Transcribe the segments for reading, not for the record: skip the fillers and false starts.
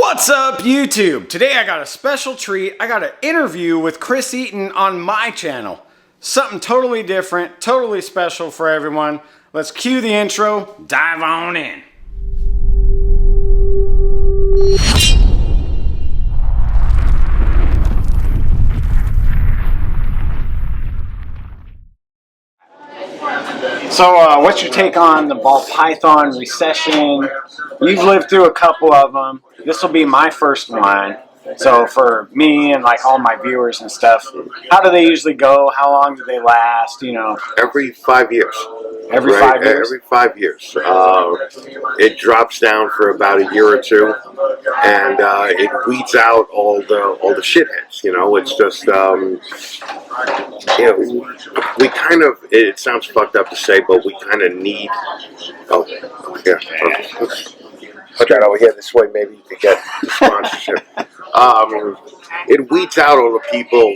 What's up, YouTube? Today I got a special treat. I got an interview with Chris Eaton on my channel. Something totally different, totally special for everyone. Let's cue the intro, dive on in. So what's your take on the ball python recession? You've lived through a couple of them. This will be my first one. So for me and like all my viewers and stuff, how do they usually go? How long do they last? You know, every 5 years. Every 5 years? Every 5 years. It drops down for about a year or two, and it weeds out all the shitheads. You know, it's just we kind of. It sounds fucked up to say, but we kind of need. Oh, yeah. Put that over here this way. Maybe you could get the sponsorship. It weeds out all the people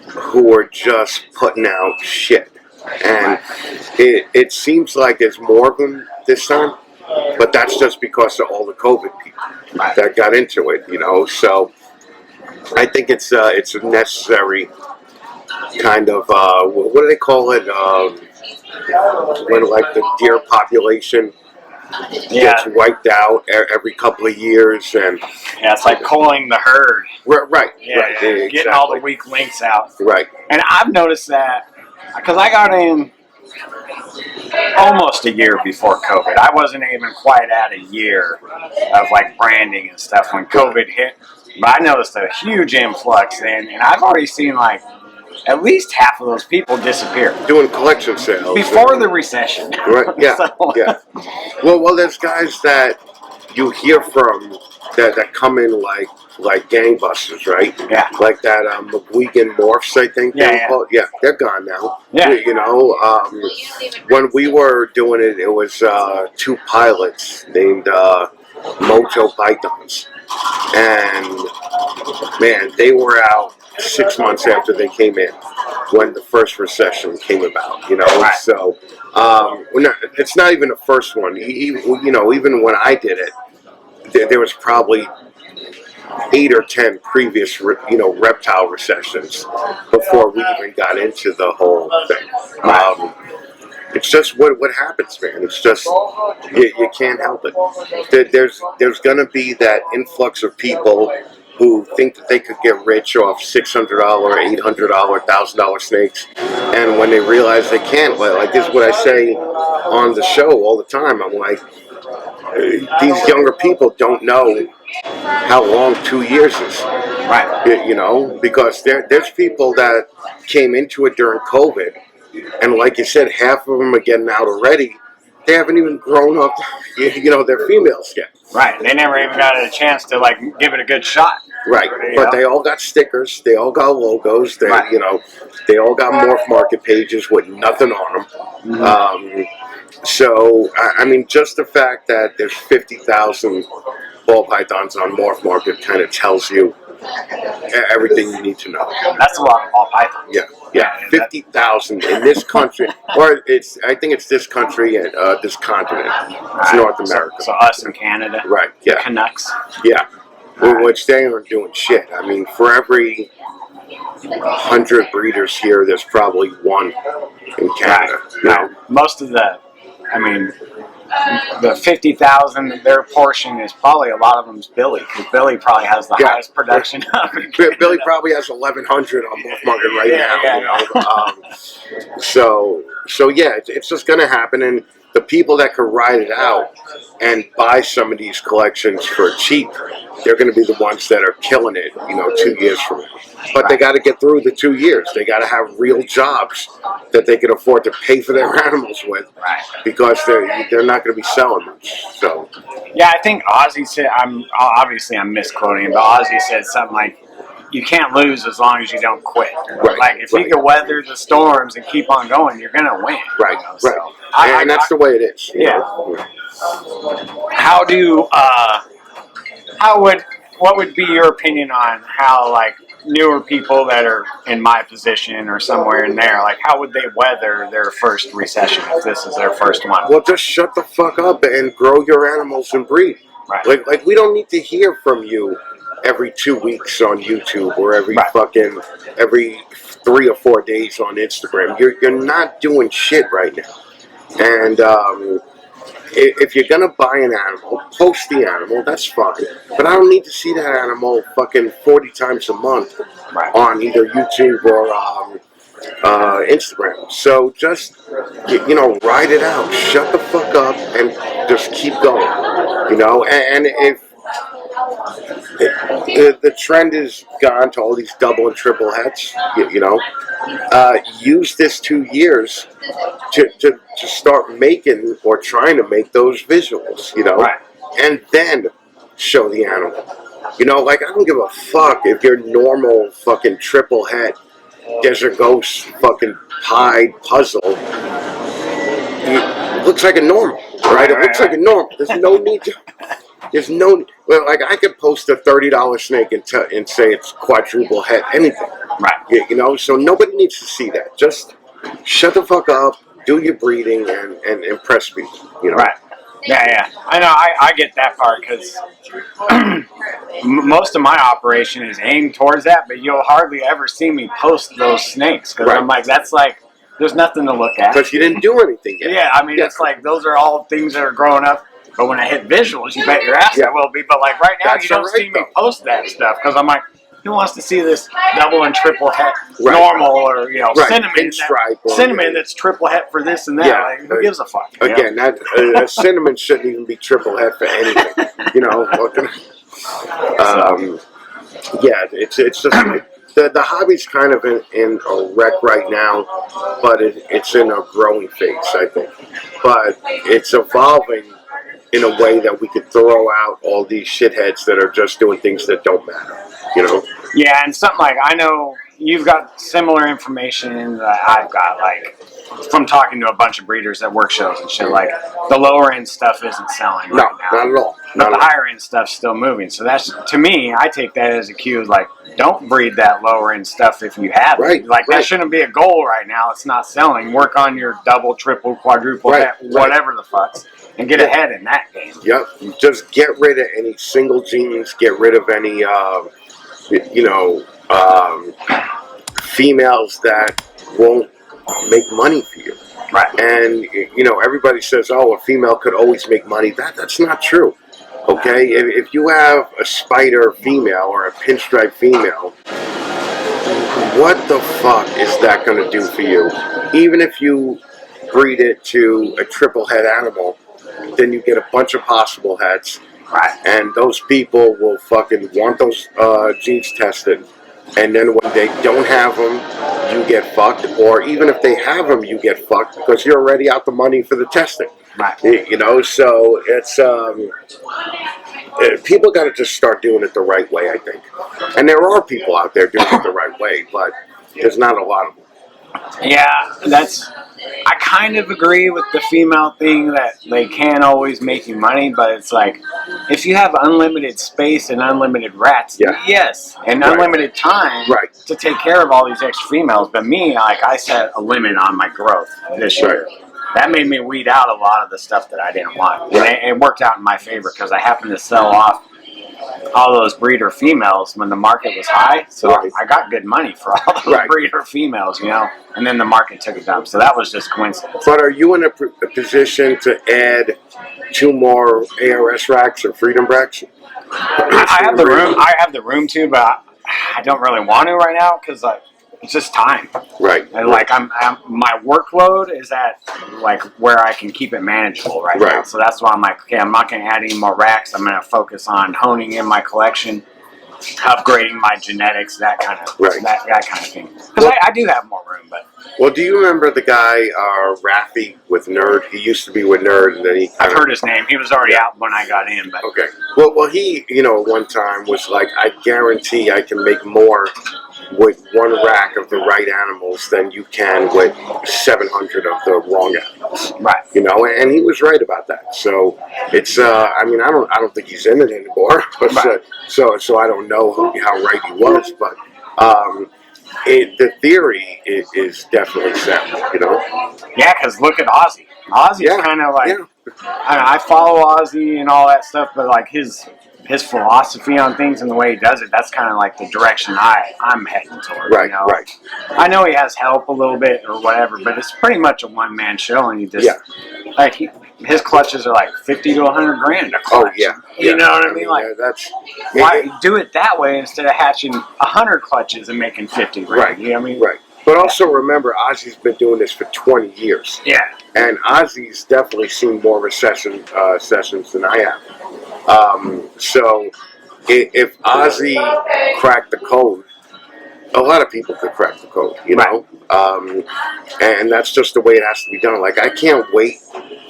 who are just putting out shit. And it seems like there's more of them this time, but that's just because of all the COVID people that got into it, you know. So I think it's a necessary kind of what do they call it? When like the deer population gets wiped out every couple of years, and it's like culling the herd. Right. Getting Exactly. all the weak links out. Right. And I've noticed that. Because I got in almost a year before COVID. I wasn't even quite at a year of like branding and stuff when COVID hit. But I noticed a huge influx then, and I've already seen like at least half of those people disappear. Doing collection sales. Before the recession. Right, yeah, So, yeah. Well, there's guys that you hear from that come in like gangbusters, right? Yeah. Like that McGuigan Morphs, I think. Yeah, they're gone now. Yeah. You know, when we were doing it, it was two pilots named Mojo Pythons, and man, they were out 6 months after they came in, when the first recession came about. You know, so it's not even the first one. You know, even when I did it, there was probably 8 or 10 previous, reptile recessions before we even got into the whole thing. It's just what happens, man. It's just you can't help it. There's gonna be that influx of people who think that they could get rich off $600, $800, $1,000 snakes, and when they realize they can't, like this is what I say on the show all the time. I'm like, these younger people don't know how long 2 years is, right? You know, because there's people that came into it during COVID, and like you said, half of them are getting out already. They haven't even grown up, their females yet. Right, they never even got a chance to like give it a good shot. Right, but they all got stickers, they all got logos, they all got Morph Market pages with nothing on them. Mm-hmm. So, I mean, just the fact that there's 50,000 ball pythons on Morph Market kind of tells you everything you need to know. That's a lot of ball pythons. Yeah, 50,000 in this country, or I think it's this country and this continent. It's North America. So us in Canada. Right. Yeah. The Canucks. Yeah. Which they aren't doing shit. I mean, for every 100 breeders here, there's probably one in Canada. Now, most of the 50,000, their portion is probably a lot of them is Billy, because Billy probably has the highest production. Billy probably has 1,100 on Morph Market right now. So yeah, it's just going to happen, and the people that could ride it out and buy some of these collections for cheap, they're going to be the ones that are killing it, 2 years from now. But they got to get through the 2 years. They got to have real jobs that they can afford to pay for their animals with, because they're not going to be selling much. So yeah, I think Ozzy said, I'm misquoting him, but Ozzy said something like, you can't lose as long as you don't quit. Right. Like if you can weather the storms and keep on going, you're going to win. Right. So, and that's the way it is. What would be your opinion on how like newer people that are in my position or somewhere in there, like how would they weather their first recession if this is their first one? Well, just shut the fuck up and grow your animals and breed. Right. Like we don't need to hear from you every 2 weeks on YouTube or every 3 or 4 days on Instagram. You're not doing shit right now. And if you're gonna buy an animal, post the animal. That's fine. But I don't need to see that animal fucking 40 times a month on either YouTube or Instagram. So just ride it out. Shut the fuck up and just keep going. And if the trend is gone to all these double and triple heads, use this 2 years to start making or trying to make those visuals, and then show the animal. Like I don't give a fuck if your normal fucking triple head Desert Ghost fucking pie puzzle it looks like a normal, right? It looks like a normal. There's no need to. There's no, well, like I could post a $30 snake and say it's quadruple head, anything. Right. So nobody needs to see that. Just shut the fuck up, do your breeding, and impress people. Right. Yeah. I know. I get that part because most of my operation is aimed towards that, but you'll hardly ever see me post those snakes because I'm like, that's like, there's nothing to look at. Because you didn't do anything yet. Yeah, I mean, it's like, those are all things that are growing up. But when I hit visuals, you bet your ass I will be. But like right now, you don't see me post that stuff because I'm like, who wants to see this double and triple het normal or cinnamon that's triple het for this and that? Yeah. Like, who gives a fuck? Again, that cinnamon shouldn't even be triple het for anything. It's just the hobby's kind of in a wreck right now, but it's in a growing phase, I think. But it's evolving in a way that we could throw out all these shitheads that are just doing things that don't matter, Yeah, and something like, I know you've got similar information that I've got, like, from talking to a bunch of breeders at work shows and shit, like, the lower end stuff isn't selling right now. Not at all. But the higher end stuff's still moving. So that's, to me, I take that as a cue, like, don't breed that lower end stuff if you have it. Like, that shouldn't be a goal right now. It's not selling. Work on your double, triple, quadruple, whatever the fucks. And get ahead in that game. Yep. Just get rid of any single genes. Get rid of any, females that won't make money for you. Right. And, everybody says, oh, a female could always make money. That's not true. Okay? If you have a spider female or a pinstripe female, what the fuck is that going to do for you? Even if you breed it to a triple head animal, then you get a bunch of possible heads. Right. And those people will fucking want those genes tested. And then when they don't have them, you get fucked. Or even if they have them, you get fucked because you're already out the money for the testing. Right. So it's people got to just start doing it the right way, I think. And there are people out there doing it the right way, but there's not a lot of them. Yeah, I kind of agree with the female thing that they can't always make you money, but it's like, if you have unlimited space and unlimited rats, yes, and unlimited time to take care of all these extra females. But me, like, I set a limit on my growth this year. That made me weed out a lot of the stuff that I didn't want. And it worked out in my favor because I happened to sell off all those breeder females when the market was high, so I got good money for all those breeder females, and then the market took a dump, so that was just coincidence. But are you in a position to add 2 more ARS racks or Freedom racks? I have the room to, but I don't really want to right now because it's just time. Right. And like my workload is at like where I can keep it manageable right now. So that's why I'm like, okay, I'm not going to add any more racks. I'm going to focus on honing in my collection, upgrading my genetics, that kind of that kind of thing. Because I do have more room, but. Well, do you remember the guy Rafi with Nerd? He used to be with Nerd, and then I've heard his name. He was already out when I got in, but. Okay. Well, he one time was like, I guarantee I can make more with 1 rack of the right animals than you can with 700 of the wrong animals. Right. And he was right about that. So it's I don't think he's in it anymore. So I don't know how right he was, but the theory is definitely sound. Yeah, because look at Ozzy. Ozzy's kind of like I follow Ozzy and all that stuff, but like his philosophy on things and the way he does it, that's kind of like the direction I'm heading toward. Right, you know? right. I know he has help a little bit or whatever, but it's pretty much a one-man show, and he just like his clutches are like 50 to 100 grand a clutch. Oh yeah, you know what I mean? Like that's why do it that way instead of hatching 100 clutches and making 50 grand? Right. You know what I mean? Right. But also remember, Ozzy's been doing this for 20 years. Yeah. And Ozzy's definitely seen more recession sessions than I have. So if Ozzy cracked the code, a lot of people could crack the code, you know? And that's just the way it has to be done. Like, I can't wait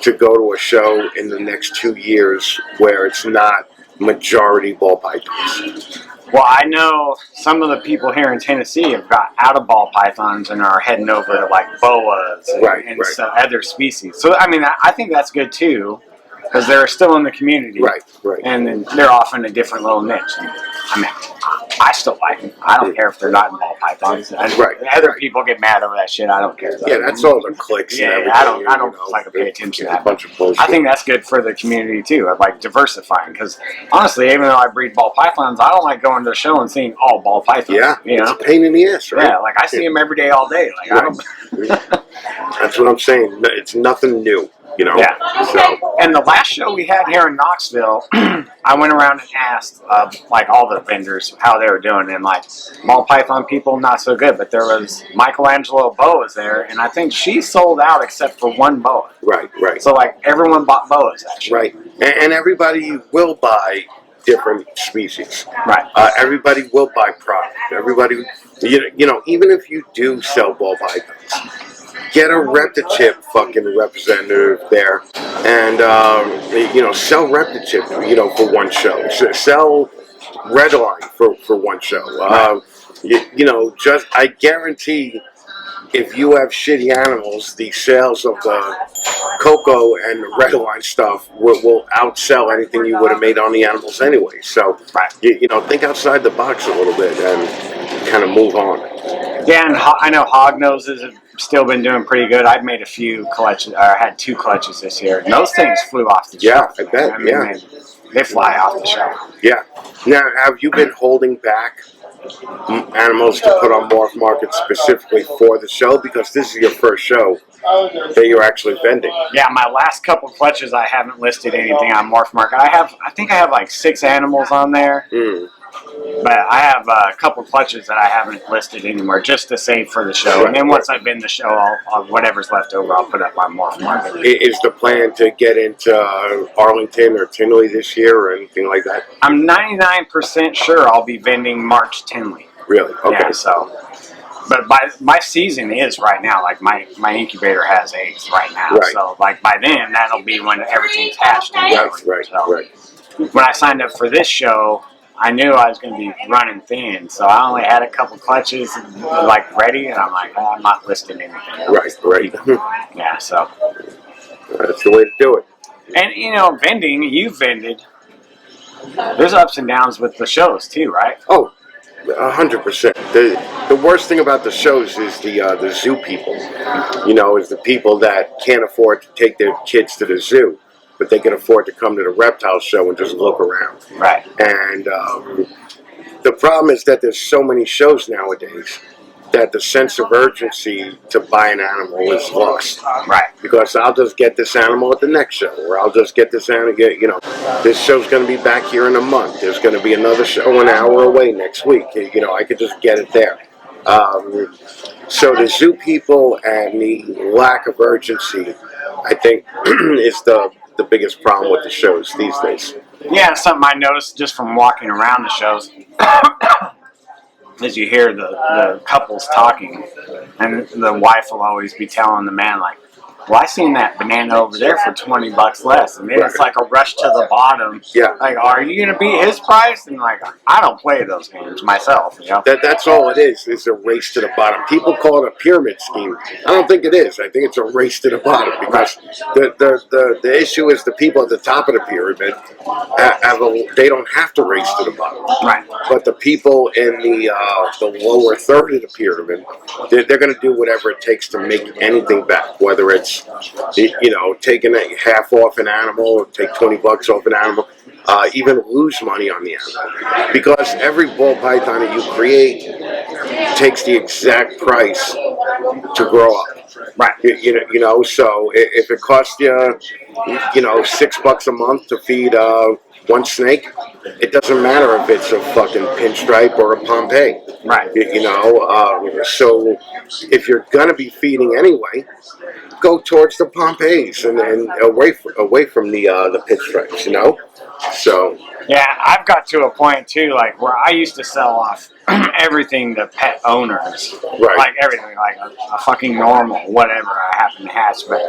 to go to a show in the next 2 years where it's not majority ball pythons. Well, I know some of the people here in Tennessee have got out of ball pythons and are heading over to like boas and some other species. So, I mean, I think that's good too, because they're still in the community. Right. And then they're off in a different little niche. And, I mean, I still like them. I don't care if they're not in ball pythons. Other people get mad over that shit. I don't care. Yeah, that's all the clicks. Yeah, and I don't like to pay attention to that. A bunch of bullshit. I think that's good for the community too. I like diversifying because honestly, even though I breed ball pythons, I don't like going to a show and seeing all ball pythons. Yeah, you know? It's a pain in the ass, right? Yeah, like I see them every day, all day. Like I don't. That's what I'm saying. It's nothing new. You know? Yeah. So, and the last show we had here in Knoxville, I went around and asked like all the vendors how they were doing, and like ball python people, not so good. But there was Michelangelo boas there, and I think she sold out except for one boa. Right. So like everyone bought boas actually. Right. And everybody will buy different species. Right. Everybody will buy product. Everybody, you know, even if you do sell ball pythons, get a reptitip fucking representative there, and you know, sell reptitip, you know, for one show. Sell redline for one show. You know, just I guarantee, if you have shitty animals, the sales of the cocoa and the redline stuff will outsell anything you would have made on the animals anyway. So, you know, think outside the box a little bit and kind of move on. Yeah, and I know hog noses have still been doing pretty good. I've made a few clutches, or had 2 clutches this year, and those things flew off the shelf. Yeah, I bet. I mean, they fly off the shelf. Yeah. Now, have you been holding back animals to put on Morph Market specifically for the show? Because this is your first show that you're actually vending. Yeah, my last couple clutches, I haven't listed anything on Morph Market. I think I have like 6 animals on there. But I have a couple clutches that I haven't listed anymore, just to save for the show. And then once I've been the show, I'll whatever's left over, I'll put up on Morph Market. Is the plan to get into Arlington or Tinley this year or anything like that? I'm 99% sure I'll be vending March Tinley. Really? Okay. Yeah, so, but my season is right now. Like my incubator has eggs right now. Right. So like by then, that'll be when everything's hatched. Right. When I signed up for this show, I knew I was going to be running thin, so I only had a couple clutches like ready, and I'm like, oh, I'm not listing anything else. Right. Yeah, so that's the way to do it. And you know, vending, you've vended. There's ups and downs with the shows too, right? Oh, 100%. The worst thing about the shows is the zoo people. You know, is the people that can't afford to take their kids to the zoo, but they can afford to come to the reptile show and just look around. Right. And the problem is that there's so many shows nowadays that the sense of urgency to buy an animal is lost. Right. Because I'll just get this animal at the next show, or I'll just get this animal, you know, this show's going to be back here in a month. There's going to be another show an hour away next week. You know, I could just get it there. So the zoo people and the lack of urgency, I think, is the biggest problem with the shows these days. Yeah, something I noticed just from walking around the shows is you hear the couples talking, and the wife will always be telling the man, like, well, I seen that banana over there for $20 less, and then it's like a rush to the bottom. Yeah. Like, are you gonna beat his price? And like, I don't play those games myself. You know. That's all it is a race to the bottom. People call it a pyramid scheme. I don't think it is. I think it's a race to the bottom because the issue is the people at the top of the pyramid they don't have to race to the bottom. Right. But the people in the lower third of the pyramid, they're going to do whatever it takes to make anything back, whether it's is, you know, taking a half off an animal, take $20 off an animal, even lose money on the animal. Because every ball python that you create takes the exact price to grow up. Right. You know, so if it costs you, you know, $6 a month to feed one snake, it doesn't matter if it's a fucking pinstripe or a Pompeii. Right. You know, so if you're gonna be feeding anyway, go towards the Pompeis and away from the pinstripes. You know, so. Yeah, I've got to a point too, like where I used to sell off everything to pet owners, Right. like everything, like a fucking normal, whatever I happen to hatch. But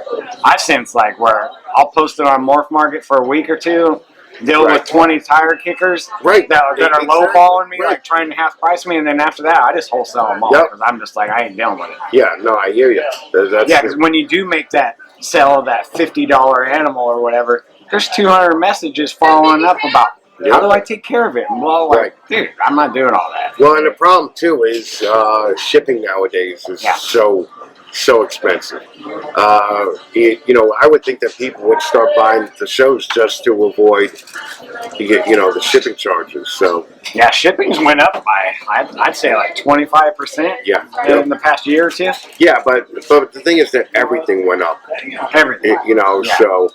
I've since like where I'll post it on Morph Market for a week or two, deal Right. with 20 tire kickers Right. that are Exactly. lowballing me, Right. like trying to half price me, and then after that, I just wholesale them all Yep. because I'm just like I ain't dealing with it. Yeah, no, I hear you. That's Yeah, because when you do make that sell of that $50 animal or whatever, there's 200 messages following up about how do I take care of it? And well, like, dude, I'm not doing all that. Well, and the problem too is shipping nowadays is so expensive. You know, I would think that people would start buying the shows just to avoid, you know, the shipping charges. So yeah, shipping's went up by I'd say like 25%. Yeah. In the past year or two. Yeah, but the thing is that everything went up. Everything. You know, Yeah. so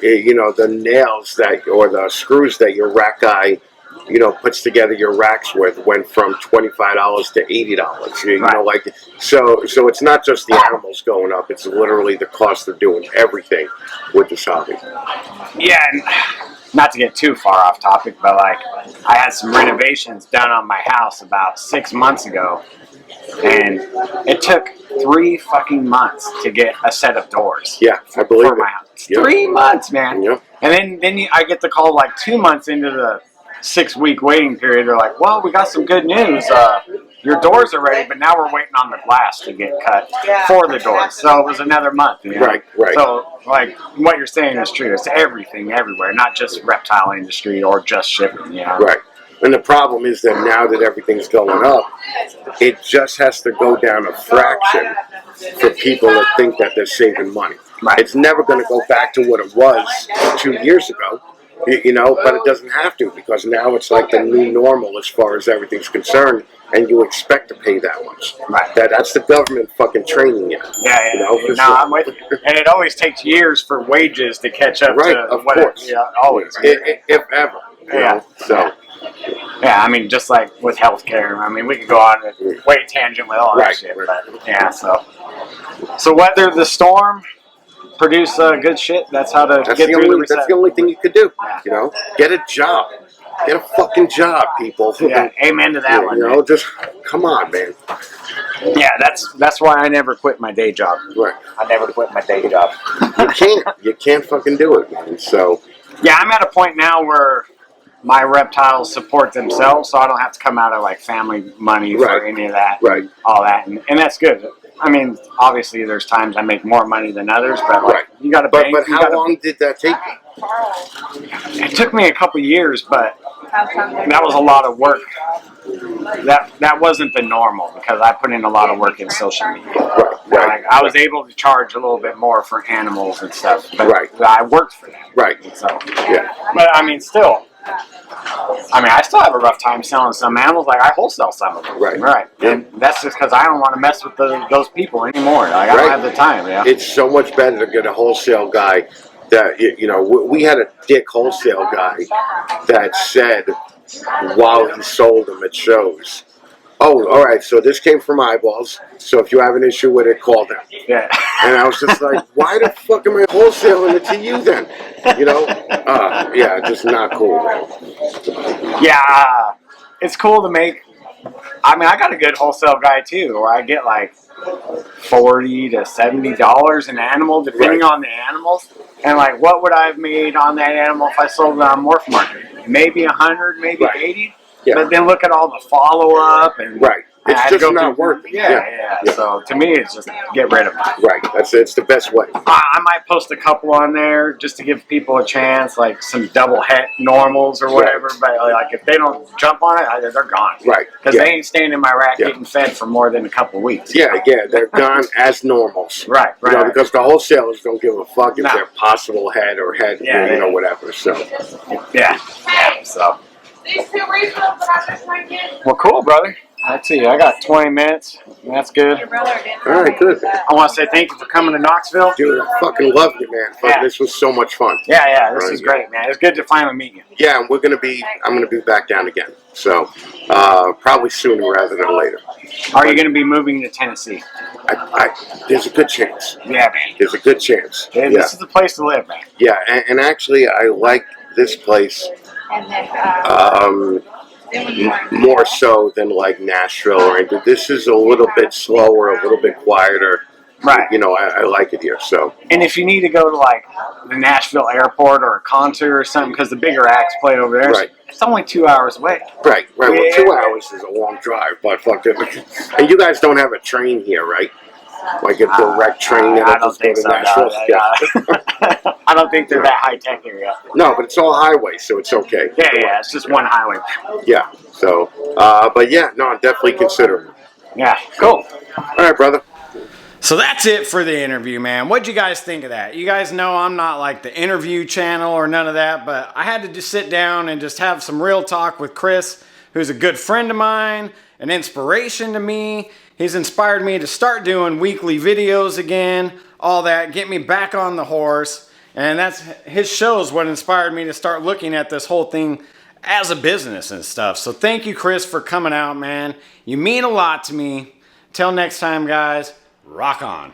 you know, the nails that or the screws that your rack guy, you know, puts together your racks with went from $25 to $80. You know, like so it's not just the animals going up; it's literally the cost of doing everything with this hobby. Yeah, and not to get too far off topic, but like I had some renovations done on my house about 6 months ago, and it took 3 fucking months to get a set of doors. Yeah, I believe for it. my house. Yep. 3 months, man. Yep. And then I get the call like 2 months into the 6-week waiting period. They're like, "Well, we got some good news. Your doors are ready, but now we're waiting on the glass to get cut for the doors." So it was another month. You know? Right. So, like, what you're saying is true. It's everything, everywhere, not just reptile industry or just shipping. You know? Right. And the problem is that now that everything's going up, it just has to go down a fraction for people to think that they're saving money. Right. It's never going to go back to what it was 2 years ago, you know, but it doesn't have to because now it's like the new normal as far as everything's concerned, and you expect to pay that much. Right. That's the government fucking training you. Yeah. You know? No, I'm with you. And it always takes years for wages to catch up Right, to of whatever. course. Yeah, always. If ever. You know? So. Yeah, I mean, just like with healthcare, I mean, we could go on a way tangent with all that shit. But yeah, so weather the storm, produce good shit. That's how to get through the recession. That's the only thing you could do. You know, get a job. Get a fucking job, people. Yeah, amen to that one. You know, just come on, man. Yeah, that's why I never quit my day job. Right. I never quit my day job. You can't fucking do it, man. So. Yeah, I'm at a point now where my reptiles support themselves, so I don't have to come out of like family money for any of that, all that, and that's good. I mean, obviously, there's times I make more money than others, but like, you got to bank. But how long did that take you? It took me a couple years, but that was a lot of work. That wasn't the normal because I put in a lot of work in social media. Like, I was able to charge a little bit more for animals and stuff, but I worked for that. So, but I mean, still. I mean, I still have a rough time selling some animals. Like, I wholesale some of them. And that's just because I don't want to mess with those people anymore. Like, I don't have the time. Yeah. It's so much better to get a wholesale guy that, you know, we had a dick wholesale guy that said while he sold them at shows, "Oh, all right, so this came from Eyeballs, so if you have an issue with it, call them." Yeah. And I was just like, why the fuck am I wholesaling it to you then? You know? Yeah, just not cool, man. Yeah, it's cool to make. I mean, I got a good wholesale guy too, where I get like $40 to $70 an animal, depending on the animals. And like, what would I have made on that animal if I sold it on Morph Market? Maybe 100, maybe 80. But then look at all the follow up and It's I had to just go not through- worth it. Yeah. So to me, it's just get rid of it. Right. It's the best way. I might post a couple on there just to give people a chance, like some double het normals or whatever. But like if they don't jump on it, they're gone. Right. Because they ain't staying in my rack getting fed for more than a couple weeks. Yeah, they're gone as normals. Right. You know, because the wholesalers don't give a fuck if they're possible head or head, whatever. So. Yeah. So. These two reasonable, but I just might get. Well, cool, brother. Let's see. I got 20 minutes. That's good. Your brother didn't. All right, good. I want to say thank you for coming to Knoxville. Dude, I fucking love you, man. This was so much fun. Yeah. This is great, man. It's good to finally meet you. Yeah, and I'm gonna be back down again. So probably sooner rather than later. Are you going to be moving to Tennessee? There's a good chance. Yeah, man. There's a good chance. This is the place to live, man. Yeah, and actually, I like this place And then, more so than like Nashville or anything. This is a little bit slower, a little bit quieter. Right. You know, I like it here. So. And if you need to go to like the Nashville airport or a concert or something, because the bigger acts play over there, it's only 2 hours away. Right. Well, 2 hours is a long drive, but fuck it. And you guys don't have a train here, right? Like a direct train that'll just go to Nashville. I don't think they're that high tech here yet. No, but it's all highway, so it's okay. Yeah, it's just one highway. Yeah. So, but yeah, no, definitely consider it. Yeah, cool. All right, brother. So that's it for the interview, man. What'd you guys think of that? You guys know I'm not like the interview channel or none of that, but I had to just sit down and just have some real talk with Chris, who's a good friend of mine, an inspiration to me. He's inspired me to start doing weekly videos again, all that, get me back on the horse. And that's his shows what inspired me to start looking at this whole thing as a business and stuff. So thank you, Chris, for coming out, man. You mean a lot to me. Till next time, guys, rock on.